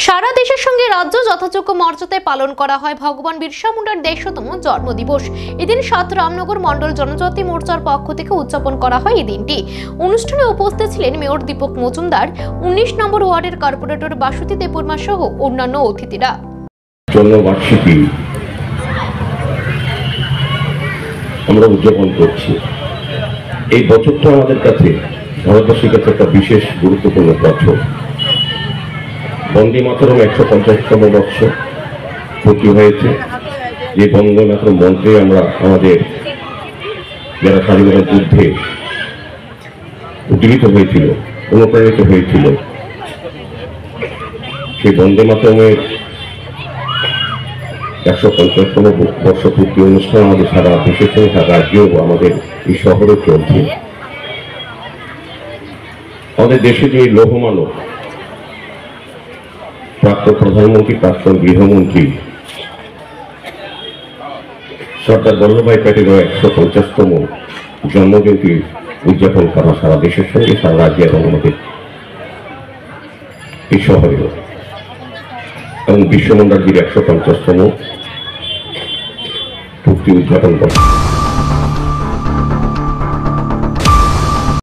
সারা দেশের সঙ্গে রাজ্য যথাযোগ্য মর্যাদায় পালন করা হয় ভগবান বিরসা মুন্ডার 150তম জন্মদিবস। এদিন 7 রামনগর মন্ডল জনজাতি মোর্চার পক্ষ থেকে উদযাপন করা হয় এই দিনটি। অনুষ্ঠানে উপস্থিত ছিলেন মেয়র দীপক মজুমদার, 19 নম্বর ওয়ার্ডের কর্পোরেটর বাসুতি দেববর্মা সহ অন্যান্য অতিথিরা। জন্মবার্ষিকী আমরা উদযাপন করছি। এই বছরটা আমাদের কাছে ভারতবর্ষের কাছে একটা বিশেষ গুরুত্বপূর্ণ বছর। বন্দে মাতরম 150তম বর্ষ পূর্তি হয়েছে। যে বন্দে মাতরম মন্ত্রে আমরা আমাদের যারা স্বাধীনতা যুদ্ধে উজ্জীবিত হয়েছিল, অনুপ্রাণিত হয়েছিল, সেই বন্দে মাতরমের 150তম বর্ষ পূর্তি অনুষ্ঠান আমাদের সারা দেশের সঙ্গে সারা রাজ্যেও আমাদের এই শহরে চলছে। আমাদের দেশে যে লৌহমানব প্রাক্তন প্রধানমন্ত্রী, প্রাক্তন গৃহমন্ত্রী সর্দার বল্লভভাই প্যাটেলের 150তম জন্মজয়ন্তী উদযাপন করা সারা দেশের সঙ্গে সারা রাজ্যে এবং আমাদের এই শহরেও, এবং বিশ্বমন্ডারজির 150তম পূর্তি উদযাপন করা।